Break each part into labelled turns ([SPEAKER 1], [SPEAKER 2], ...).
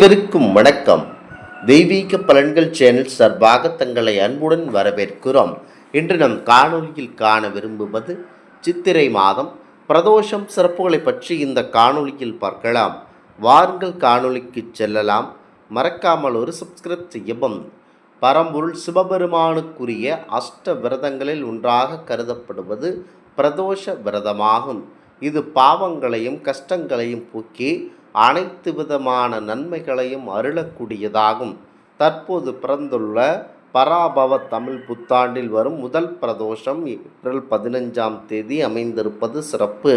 [SPEAKER 1] அனைவருக்கும் வணக்கம். தெய்வீக பலன்கள் சேனல் சார்பாக தங்களை அன்புடன் வரவேற்கிறோம். இன்று நம் காணொலியில் காண விரும்புவது சித்திரை மாதம் பிரதோஷம் சிறப்புகளை பற்றி இந்த காணொலியில் பார்க்கலாம். வாருங்கள் காணொலிக்கு செல்லலாம். மறக்காமல் ஒரு சப்ஸ்கிரைப் செய்யவும். பரம்பொருள் சிவபெருமானுக்குரிய அஷ்ட விரதங்களில் ஒன்றாக கருதப்படுவது பிரதோஷ விரதமாகும். இது பாவங்களையும் கஷ்டங்களையும் போக்கி அனைத்து விதமான நன்மைகளையும் அருளக்கூடியதாகும். தற்போது பிறந்துள்ள பராபவ தமிழ் புத்தாண்டில் வரும் முதல் பிரதோஷம் ஏப்ரல் 15 அமைந்திருப்பது சிறப்பு.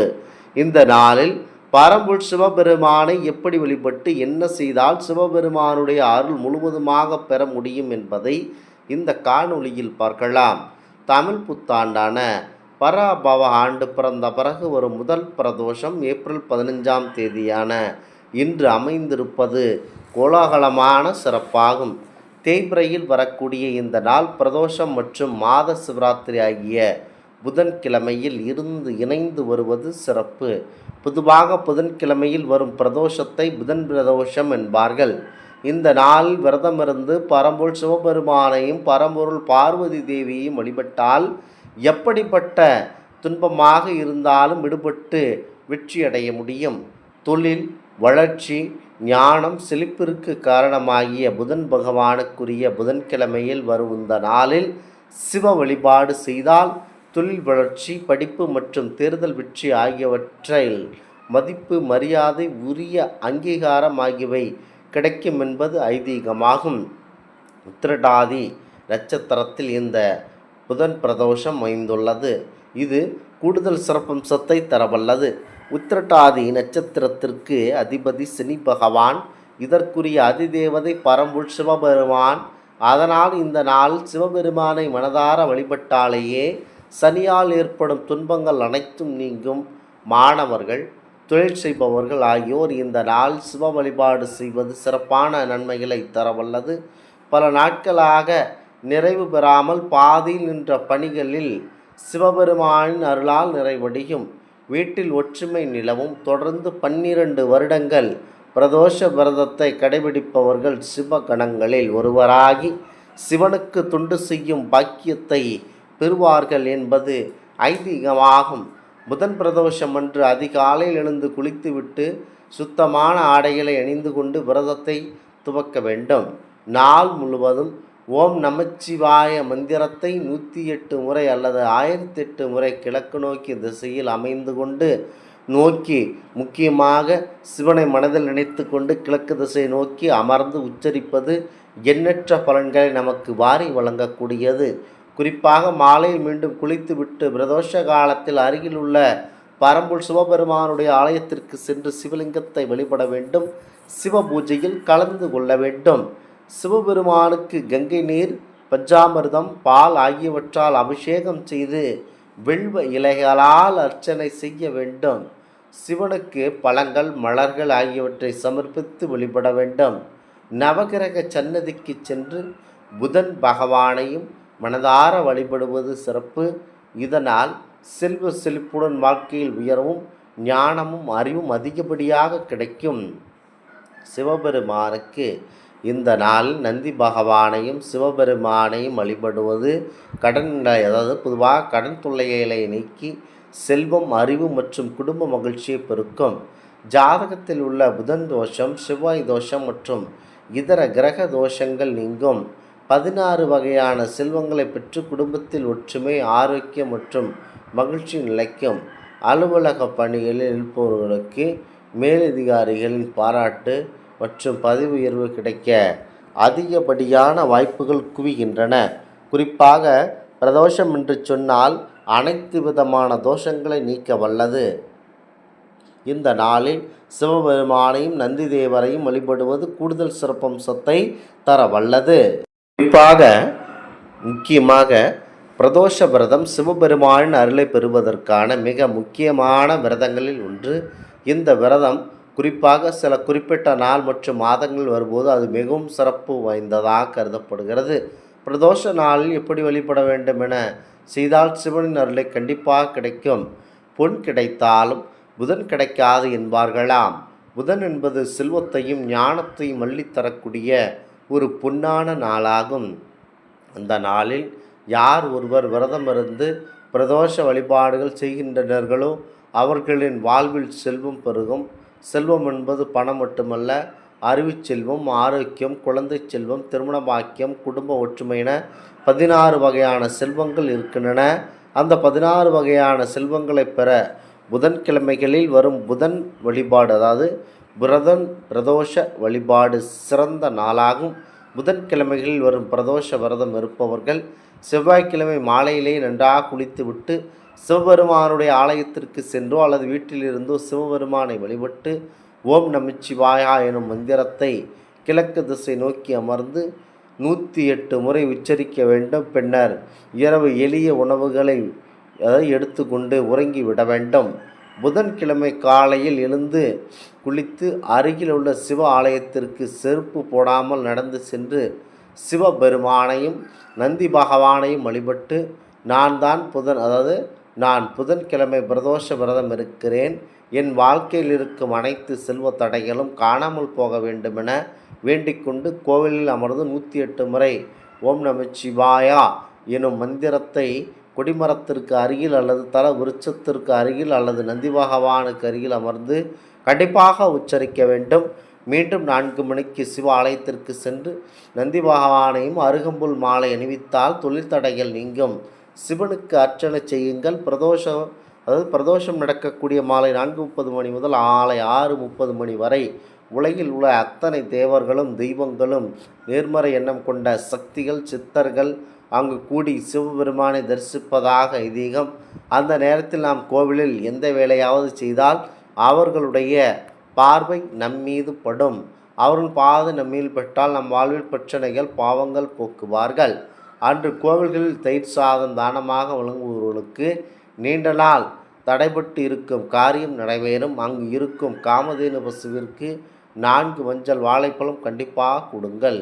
[SPEAKER 1] இந்த நாளில் பரம்பொருள் சிவபெருமானை எப்படி வழிபட்டு என்ன செய்தால் சிவபெருமானுடைய அருள் முழுவதுமாக பெற முடியும் என்பதை இந்த காணொளியில் பார்க்கலாம். தமிழ் புத்தாண்டான பராபவ ஆண்டு பிறந்த பிறகு ஒரு முதல் பிரதோஷம் ஏப்ரல் 15 இன்று அமைந்திருப்பது கோலாகலமான சிறப்பாகும். தேய்பிரையில் வரக்கூடிய இந்த நாள் பிரதோஷம் மற்றும் மாத சிவராத்திரி ஆகிய புதன்கிழமையில் இணைந்து வருவது சிறப்பு. பொதுவாக புதன்கிழமையில் வரும் பிரதோஷத்தை புதன் பிரதோஷம் என்பார்கள். இந்த நாளில் விரதமிருந்து பரம்பொருள் சிவபெருமானையும் பரம்பொருள் பார்வதி தேவியையும் வழிபட்டால் எப்படிப்பட்ட துன்பமாக இருந்தாலும் விடுபட்டு வெற்றியடைய முடியும். தொழில் வளர்ச்சி ஞானம் செழிப்பிற்கு காரணமாகிய புதன் பகவானுக்குரிய புதன்கிழமையில் வரும் இந்த நாளில் சிவ வழிபாடு செய்தால் தொழில் வளர்ச்சி படிப்பு மற்றும் தேர்தல் வெற்றி ஆகியவற்றில் மதிப்பு மரியாதை உரிய அங்கீகாரம் ஆகியவை கிடைக்கும் என்பது ஐதீகமாகும். உத்திரட்டாதி நட்சத்திரத்தில் இந்த புதன் பிரதோஷம் அமைந்துள்ளது. இது கூடுதல் சிறப்பம்சத்தை தரவல்லது. உத்திரட்டாதி நட்சத்திரத்திற்கு அதிபதி சனி பகவான், இதற்குரிய அதிதேவதை பரம்பொருள் சிவபெருமான். அதனால் இந்த நாள் சிவபெருமானை மனதார வழிபட்டாலேயே சனியால் ஏற்படும் துன்பங்கள் அனைத்தும் நீங்கும். மாணவர்கள், தொழில் செய்பவர்கள் ஆகியோர் இந்த நாள் சிவ வழிபாடு செய்வது சிறப்பான நன்மைகளை தரவல்லது. பல நாட்களாக நிறைவு பெறாமல் பாதியில் நின்ற பணிகளில் சிவபெருமானின் அருளால் நிறைவடையும். வீட்டில் ஒற்றுமை நிலவும். தொடர்ந்து 12 வருடங்கள் பிரதோஷ விரதத்தை கடைபிடிப்பவர்கள் சிவகணங்களில் ஒருவராகி சிவனுக்கு தொண்டு செய்யும் பாக்கியத்தை பெறுவார்கள் என்பது ஐதீகமாகும். புதன் பிரதோஷம் அன்று அதிகாலையில் எழுந்து குளித்துவிட்டு சுத்தமான ஆடைகளை அணிந்து கொண்டு விரதத்தை துவக்க வேண்டும். நாள் முழுவதும் ஓம் நமச்சிவாய மந்திரத்தை 108 முறை அல்லது 1008 முறை கிழக்கு நோக்கி திசையில் அமைந்து கொண்டு முக்கியமாக சிவனை மனதில் நினைத்து கொண்டு கிழக்கு திசை நோக்கி அமர்ந்து உச்சரிப்பது எண்ணற்ற பலன்களை நமக்கு வாரி வழங்கக்கூடியது. குறிப்பாக மாலையில் மீண்டும் குளித்துவிட்டு பிரதோஷ காலத்தில் அருகில் உள்ள பரம்பொருள் சிவபெருமானுடைய ஆலயத்திற்கு சென்று சிவலிங்கத்தை வழிபட வேண்டும். சிவ பூஜையில் கலந்து கொள்ள வேண்டும். சிவபெருமானுக்கு கங்கை நீர், பஞ்சாமிர்தம், பால் ஆகியவற்றால் அபிஷேகம் செய்து வில்வ இலைகளால் அர்ச்சனை செய்ய வேண்டும். சிவனுக்கு பழங்கள் மலர்கள் ஆகியவற்றை சமர்ப்பித்து வழிபட வேண்டும். நவகிரக சன்னதிக்கு சென்று புதன் பகவானையும் மனதார வழிபடுவது சிறப்பு. இதனால் செல்வ செழிப்புடன் வாழ்க்கையில் உயரவும் ஞானமும் அறிவும் அதிகப்படியாக கிடைக்கும். சிவபெருமானுக்கு இந்த நாளில் நந்தி பகவானையும் சிவபெருமானையும் வழிபடுவது பொதுவாக கடன் தொல்லைகளை நீக்கி செல்வம் அறிவு மற்றும் குடும்ப மகிழ்ச்சியை பெருக்கும். ஜாதகத்தில் உள்ள புதன் தோஷம், செவ்வாய் தோஷம் மற்றும் இதர கிரக தோஷங்கள் நீங்கும். 16 வகையான செல்வங்களை பெற்று குடும்பத்தில் ஒற்றுமை, ஆரோக்கியம் மற்றும் மகிழ்ச்சி நிலைக்கும். அலுவலக பணிகளில் இருப்பவர்களுக்கு மேலதிகாரிகளின் பாராட்டு மற்றும் பதவி உயர்வு கிடைக்க அதிகப்படியான வாய்ப்புகள் குவிகின்றன. குறிப்பாக பிரதோஷம் என்று சொன்னால் அனைத்து விதமான தோஷங்களை நீக்க வல்லது. இந்த நாளில் சிவபெருமானையும் நந்தி தேவரையும் வழிபடுவது கூடுதல் சிறப்பம்சத்தை தர வல்லது. முக்கியமாக பிரதோஷ விரதம் சிவபெருமானின் அருளை பெறுவதற்கான மிக முக்கியமான விரதங்களில் ஒன்று. இந்த விரதம் குறிப்பாக சில குறிப்பிட்ட நாள் மற்றும் மாதங்கள் வரும்போது அது மிகவும் சிறப்பு வாய்ந்ததாக கருதப்படுகிறது. பிரதோஷ நாளில் எப்படி வழிபட வேண்டும் என செய்தால் சிவனின் அருளை கண்டிப்பாக கிடைக்கும். பொன் கிடைத்தாலும் புதன் கிடைக்காது என்பார்களாம். புதன் என்பது செல்வத்தையும் ஞானத்தையும் அள்ளித்தரக்கூடிய ஒரு பொன்னான நாளாகும். அந்த நாளில் யார் ஒருவர் விரதமிருந்து பிரதோஷ வழிபாடுகள் செய்கின்றனர்களோ அவர்களின் வாழ்வில் செல்வம் பெருகும். செல்வம் என்பது பணம் மட்டுமல்ல, அறிவுச் செல்வம், ஆரோக்கியம், குழந்தை செல்வம், திருமண பாக்கியம், குடும்ப ஒற்றுமை என 16 வகையான செல்வங்கள் இருக்கின்றன. அந்த 16 வகையான செல்வங்களை பெற புதன்கிழமைகளில் வரும் புதன் வழிபாடு, அதாவது பிரதோஷ வழிபாடு சிறந்த நாளாகும். புதன்கிழமைகளில் வரும் பிரதோஷ விரதம் இருப்பவர்கள் செவ்வாய்க்கிழமை மாலையிலே நன்றாக குளித்துவிட்டு சிவபெருமானுடைய ஆலயத்திற்கு சென்றோ அல்லது வீட்டிலிருந்தோ சிவபெருமானை வழிபட்டு ஓம் நமச்சிவாயா எனும் மந்திரத்தை கிழக்கு திசை நோக்கி அமர்ந்து 108 முறை உச்சரிக்க வேண்டும். பின்னர் இரவு எளிய உணவுகளை எடுத்துக்கொண்டு உறங்கி விட வேண்டும். புதன்கிழமை காலையில் எழுந்து குளித்து அருகில் உள்ள சிவ ஆலயத்திற்கு செருப்பு போடாமல் நடந்து சென்று சிவபெருமானையும் நந்தி பகவானையும் வழிபட்டு நான் புதன்கிழமை பிரதோஷ விரதம் இருக்கிறேன், என் வாழ்க்கையில் இருக்கும் அனைத்து செல்வ தடைகளும் காணாமல் போக வேண்டுமென வேண்டிக்கொண்டு கோவிலில் அமர்ந்து 108 முறை ஓம் நமச்சிவாயா எனும் மந்திரத்தை கொடிமரத்திற்கு அருகில் அல்லது தல விருட்சத்திற்கு அருகில் அல்லது நந்தி பகவானுக்கு அருகில் அமர்ந்து கண்டிப்பாக உச்சரிக்க வேண்டும். மீண்டும் 4 மணிக்கு சிவ ஆலயத்திற்கு சென்று நந்தி பகவானையும் அருகம்புல் மாலை அணிவித்தால் தொழில் தடைகள் நீங்கும். சிவனுக்கு அர்ச்சனை செய்யுங்கள். பிரதோஷம் நடக்கக்கூடிய மாலை 4:30 மணி முதல் மாலை 6:30 மணி வரை உலகில் உள்ள அத்தனை தேவர்களும் தெய்வங்களும் நேர்மறை எண்ணம் கொண்ட சக்திகள் சித்தர்கள் அங்கு கூடி சிவபெருமானை தரிசிப்பதாக ஐதீகம். அந்த நேரத்தில் நாம் கோவிலில் எந்த வேலையாவது செய்தால் அவர்களுடைய பார்வை நம்மீது படும். அவர்கள் பாதை நம்மீது பட்டால் நம் வாழ்வில் பிரச்சனைகள் பாவங்கள் போக்குவார்கள். அன்று கோவில்களில் தயிர் சாதம் தானமாக வழங்குபவர்களுக்கு நீண்ட நாள் தடைபட்டு இருக்கும் காரியம் நிறைவேறும். அங்கு இருக்கும் காமதேனு பசுவிற்கு 4 மஞ்சள் வாழைப்பழம் கண்டிப்பாக கொடுங்கள்.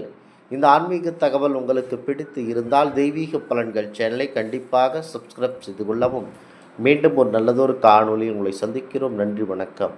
[SPEAKER 1] இந்த ஆன்மீக தகவல் உங்களுக்கு பிடித்து இருந்தால் தெய்வீக பலன்கள் சேனலை கண்டிப்பாக சப்ஸ்கிரைப் செய்து கொள்ளவும். மீண்டும் ஒரு நல்லதொரு காணொளியில் உங்களை சந்திக்கிறோம். நன்றி, வணக்கம்.